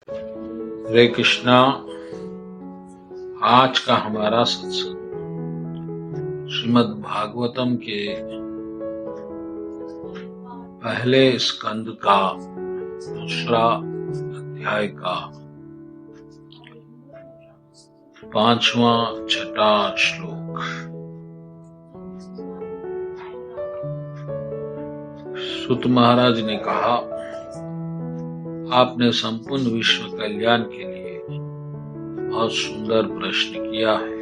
हरे कृष्णा। आज का हमारा सत्संग श्रीमद् भागवतम के पहले स्कंद का दूसरा अध्याय का 5वां छठा श्लोक। सूत महाराज ने कहा, आपने संपूर्ण विश्व कल्याण के लिए बहुत सुंदर प्रश्न किया है,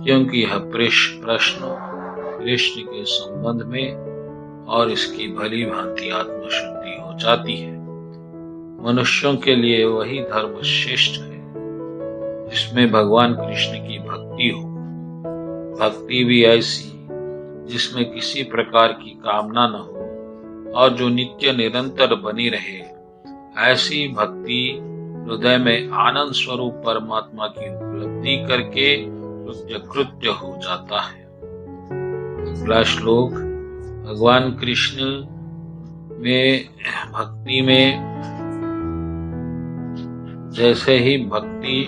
क्योंकि यह प्रश्न कृष्ण के संबंध में और इसकी भली भांति आत्मशुद्धि हो जाती है। मनुष्यों के लिए वही धर्म श्रेष्ठ है जिसमें भगवान कृष्ण की भक्ति हो। भक्ति भी ऐसी जिसमें किसी प्रकार की कामना न हो और जो नित्य निरंतर बनी रहे। ऐसी भक्ति हृदय में आनंद स्वरूप परमात्मा की उपलब्धि करके कृत्य हो जाता है। अगला श्लोक, भगवान कृष्ण में भक्ति में जैसे ही भक्ति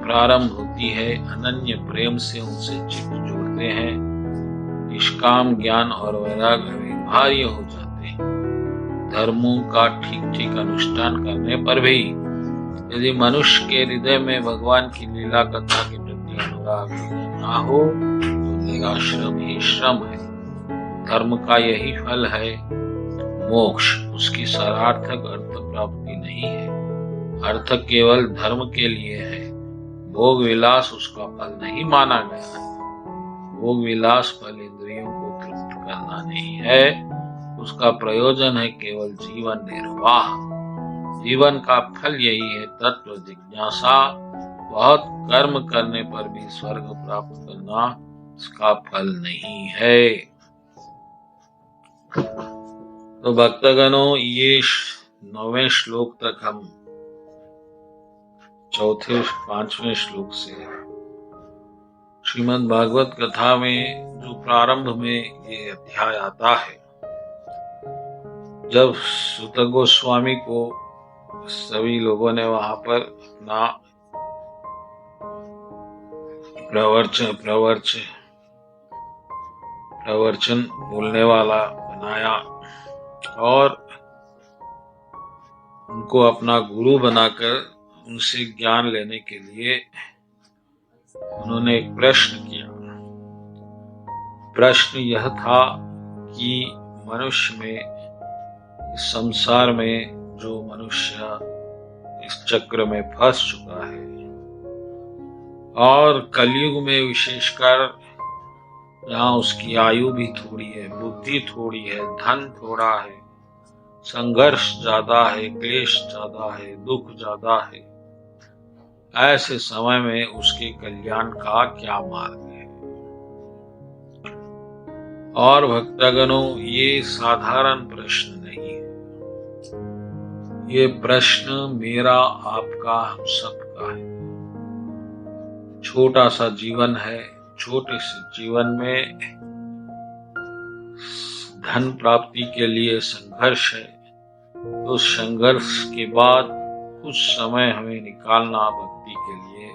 प्रारंभ होती है, अनन्य प्रेम से उनसे चित्त जोड़ते हैं, निष्काम ज्ञान और वैराग्य व्यवहार्य हो जाते हैं। धर्मों का ठीक ठीक अनुष्ठान करने पर भी यदि मनुष्य के हृदय में भगवान की लीला कथा के प्रति अनुराग ना हो तो निराश्रम ही श्रम है। धर्म का यही फल है मोक्ष, उसकी सार्थक अर्थ प्राप्ति नहीं है। अर्थ केवल धर्म के लिए है, भोग विलास उसका फल नहीं माना गया है। भोग विलास फल इंद्रियों को तृप्त करना नहीं है, उसका प्रयोजन है केवल जीवन निर्वाह। जीवन का फल यही है तत्व जिज्ञासा। बहुत कर्म करने पर भी स्वर्ग प्राप्त करना इसका फल नहीं है। तो भक्तगणों, ये 9वें श्लोक तक हम 5वें श्लोक से श्रीमद् भागवत कथा में जो प्रारंभ में ये अध्याय आता है, जब सूत गोस्वामी को सभी लोगों ने वहां पर अपना प्रवचन बोलने वाला बनाया और उनको अपना गुरु बनाकर उनसे ज्ञान लेने के लिए उन्होंने एक प्रश्न किया। प्रश्न यह था कि मनुष्य में, इस संसार में जो मनुष्य इस चक्र में फंस चुका है और कलयुग में विशेषकर जहाँ उसकी आयु भी थोड़ी है, बुद्धि थोड़ी है, धन थोड़ा है, संघर्ष ज्यादा है, क्लेश ज्यादा है, दुख ज्यादा है, ऐसे समय में उसके कल्याण का क्या मार्ग है। और भक्तगणों, ये साधारण प्रश्न नहीं है। ये प्रश्न मेरा, आपका, हम सबका है। छोटा सा जीवन है, छोटे से जीवन में धन प्राप्ति के लिए संघर्ष है। उस संघर्ष के बाद कुछ समय हमें निकालना भक्ति के लिए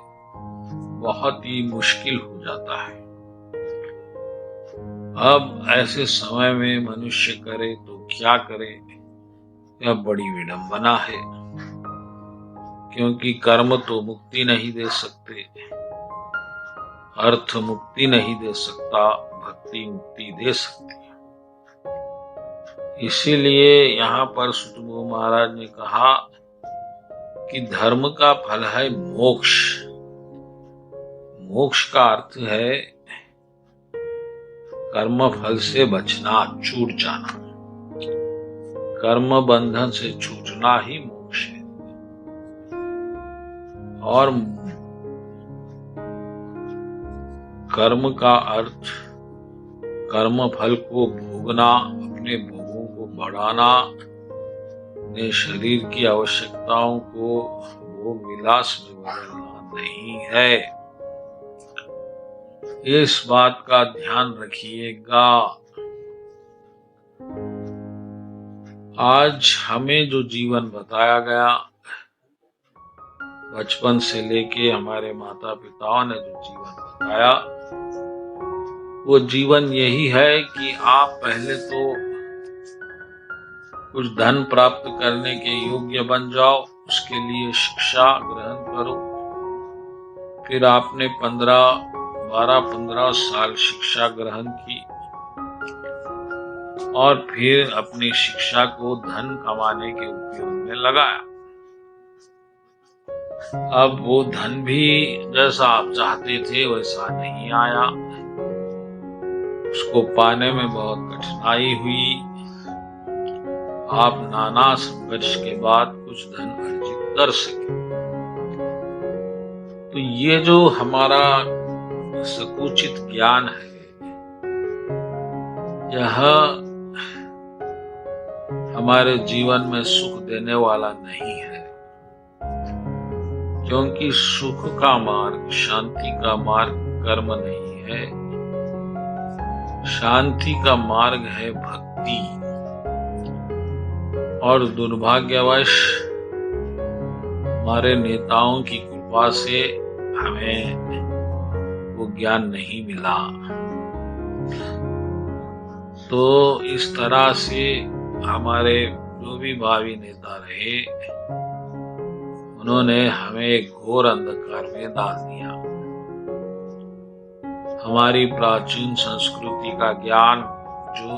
बहुत ही मुश्किल हो जाता है। अब ऐसे समय में मनुष्य करे तो क्या करे, यह बड़ी विडंबना है, क्योंकि कर्म तो मुक्ति नहीं दे सकते, अर्थ मुक्ति नहीं दे सकता, भक्ति मुक्ति दे सकती है। इसीलिए यहाँ पर सूत महाराज ने कहा कि धर्म का फल है मोक्ष। मोक्ष का अर्थ है कर्म फल से बचना, छूट जाना। कर्म बंधन से छूटना ही मोक्ष है। और कर्म का अर्थ कर्म फल को भोगना, अपने भोगों को बढ़ाना, अपने शरीर की आवश्यकताओं को भोग विलास में बदलना नहीं है। इस बात का ध्यान रखिएगा। आज हमें जो जीवन बताया गया बचपन से लेके हमारे माता पिताओं ने जो जीवन बताया, वो जीवन यही है कि आप पहले तो कुछ धन प्राप्त करने के योग्य बन जाओ, उसके लिए शिक्षा ग्रहण करो। फिर आपने 12-15 साल शिक्षा ग्रहण की और फिर अपनी शिक्षा को धन कमाने के उपयोग में लगाया। अब वो धन भी जैसा आप चाहते थे वैसा नहीं आया, उसको पाने में बहुत कठिनाई हुई। आप नाना संघर्ष के बाद कुछ धन अर्जित कर सके। तो ये जो हमारा संकुचित ज्ञान है, यह हमारे जीवन में सुख देने वाला नहीं है, क्योंकि सुख का मार्ग, शांति का मार्ग कर्म नहीं है। शांति का मार्ग है भक्ति। और दुर्भाग्यवश हमारे नेताओं की कृपा से हमें वो ज्ञान नहीं मिला। तो इस तरह से हमारे जो भी भावी नेता रहे, उन्होंने हमें एक घोर अंधकार में डाल दिया। हमारी प्राचीन संस्कृति का ज्ञान जो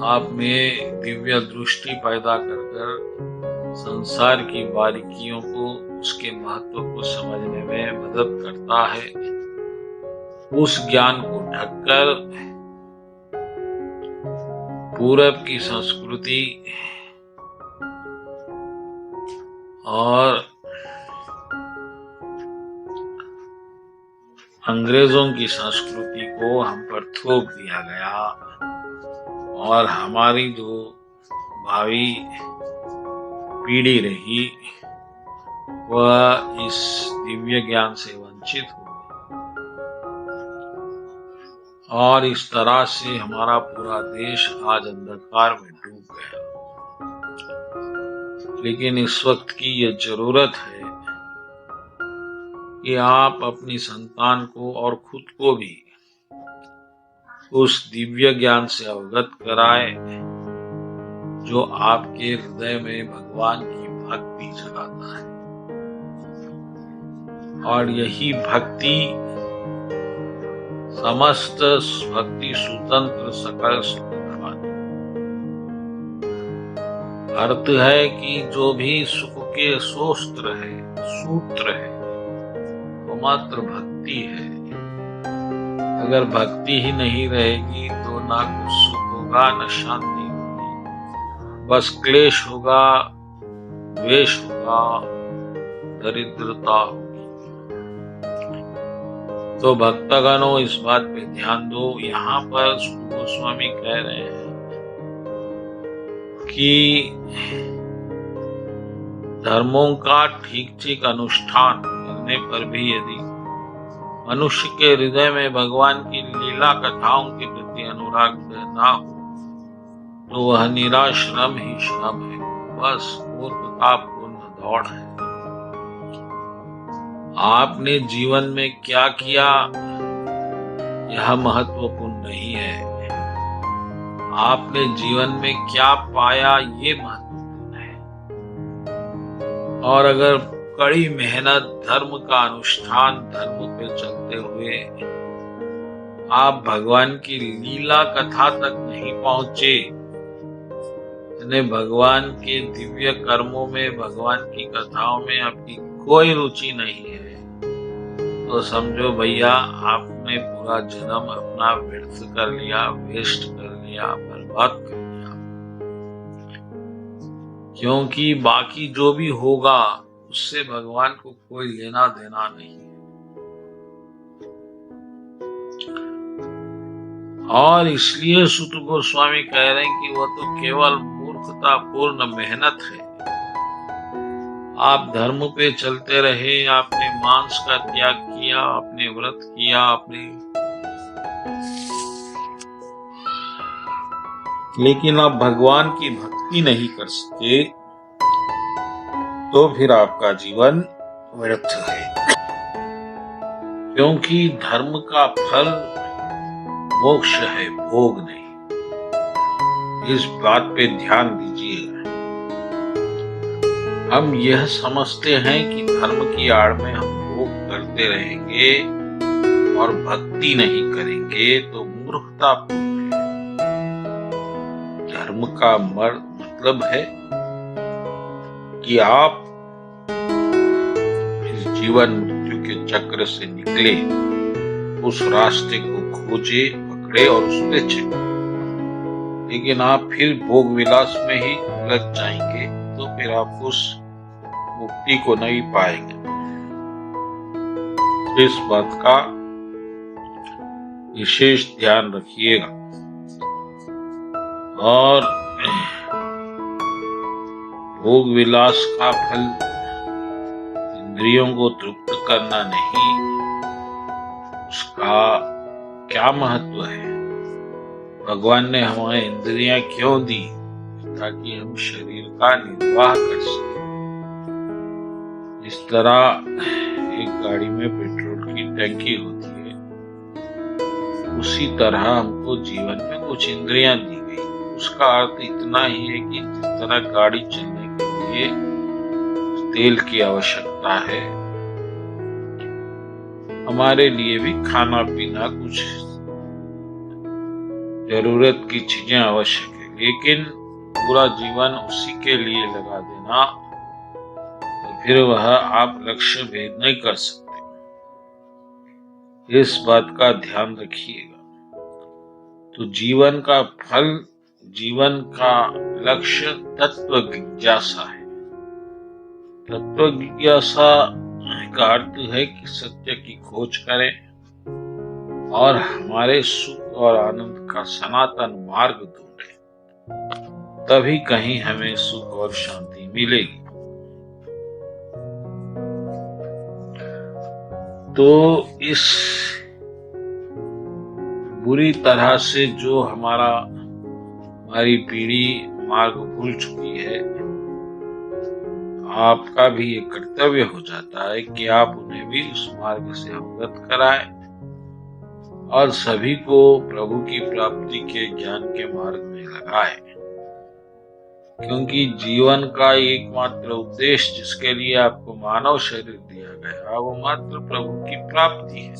आप में दिव्य दृष्टि पैदा कर संसार की बारीकियों को, उसके महत्व को समझने में मदद करता है, उस ज्ञान को ढककर पूरब की संस्कृति और अंग्रेजों की संस्कृति को हम पर थोप दिया गया और हमारी जो भावी पीढ़ी रही वह इस दिव्य ज्ञान से वंचित हो गई और इस तरह से हमारा पूरा देश आज अंधकार में डूब गया। लेकिन इस वक्त की ये जरूरत है कि आप अपनी संतान को और खुद को भी उस दिव्य ज्ञान से अवगत कराए जो आपके हृदय में भगवान की भक्ति जगाता है। और यही भक्ति समस्त भक्ति स्वतंत्र सकल सुखवान। अर्थ है कि जो भी सुख के सूत्र है वो मात्र भक्ति है। अगर भक्ति ही नहीं रहेगी तो ना कुछ सुख होगा, न शांति होगी, बस क्लेश होगा, द्वेष होगा, दरिद्रता होगी। तो भक्तगणों इस बात पे ध्यान दो। यहाँ पर सुत गोस्वामी कह रहे हैं कि धर्मों का ठीक अनुष्ठान करने पर भी यदि मनुष्य के हृदय में भगवान की लीला कथाओं के प्रति अनुराग ना हो तो वह निराश्रम ही श्रम है, बस मूर्खतापूर्ण दौड़ है। आपने जीवन में क्या किया यह महत्वपूर्ण नहीं है, आपने जीवन में क्या पाया ये महत्वपूर्ण है। और अगर कड़ी मेहनत, धर्म का अनुष्ठान, धर्म पे चलते हुए आप भगवान की लीला कथा तक नहीं पहुंचे, भगवान के दिव्य कर्मों में, भगवान की कथाओं में आपकी कोई रुचि नहीं है, तो समझो भैया आपने पूरा जन्म अपना व्यर्थ कर लिया, वेस्ट कर लिया, बर्बाद कर लिया। क्योंकि बाकी जो भी होगा उससे भगवान को कोई लेना देना नहीं है। और इसलिए सुत गोस्वामी कह रहे हैं कि वह तो केवल मूर्खतापूर्ण मेहनत है। आप धर्म पे चलते रहे, आपने मांस का त्याग किया, आपने व्रत किया, आपने, लेकिन आप भगवान की भक्ति नहीं कर सके, तो फिर आपका जीवन व्यर्थ है, क्योंकि धर्म का फल मोक्ष है, भोग नहीं। इस बात पे ध्यान दीजिएगा। हम यह समझते हैं कि धर्म की आड़ में हम भोग करते रहेंगे और भक्ति नहीं करेंगे तो मूर्खतापूर्ण है। धर्म का मतलब है कि आप इस जीवन मृत्यु के चक्र से निकले, उस रास्ते को खोजे, पकड़े और उस पे चले। लेकिन आप फिर भोग विलास में ही उलझ जाएंगे तो फिर आप उस मुक्ति को नहीं पाएंगे। इस बात का विशेष ध्यान रखिएगा। और भोग विलास का फल इंद्रियों को तृप्त करना नहीं, उसका क्या महत्व है? भगवान ने हमें इंद्रियां क्यों दी? ताकि हम शरीर का निर्वाह कर सकें। इस तरह एक गाड़ी में पेट्रोल की टंकी होती है, उसी तरह हमको जीवन में कुछ इंद्रियां दी गई। उसका अर्थ इतना ही है कि जिस तरह गाड़ी चलने के लिए तेल की आवश्यकता है, हमारे लिए भी खाना पीना कुछ जरूरत की चीजें आवश्यक है। लेकिन पूरा जीवन उसी के लिए लगा देना तो फिर वह आप लक्ष्य भेद नहीं कर सकते। इस बात का ध्यान रखिएगा। तो जीवन का फल, जीवन का लक्ष्य तत्व जिज्ञासा है। तत्व जिज्ञासा का अर्थ है कि सत्य की खोज करें और हमारे सुख और आनंद का सनातन मार्ग ढूंढें, तभी कहीं हमें सुख और शांति मिलेगी। तो इस बुरी तरह से जो हमारी पीढ़ी मार्ग भूल चुकी है, आपका भी ये कर्तव्य हो जाता है कि आप उन्हें भी उस मार्ग से अवगत कराएं और सभी को प्रभु की प्राप्ति के ज्ञान के मार्ग में लगाएं। क्योंकि जीवन का एकमात्र उद्देश्य जिसके लिए आपको मानव शरीर दिया गया, वो मात्र प्रभु की प्राप्ति है।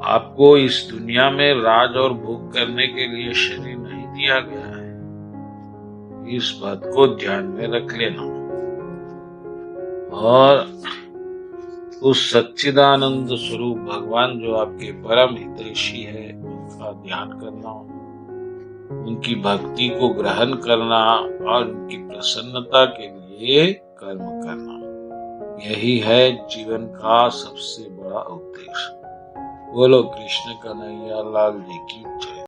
आपको इस दुनिया में राज और भोग करने के लिए शरीर नहीं दिया गया है। इस बात को ध्यान में रख लेना और उस सच्चिदानंद स्वरूप भगवान जो आपके परम हितैषी है, उनका ध्यान करना, उनकी भक्ति को ग्रहण करना और उनकी प्रसन्नता के लिए कर्म करना, यही है जीवन का सबसे बड़ा उद्देश्य। बोलो कृष्ण कन्हैया लाल जी की जय।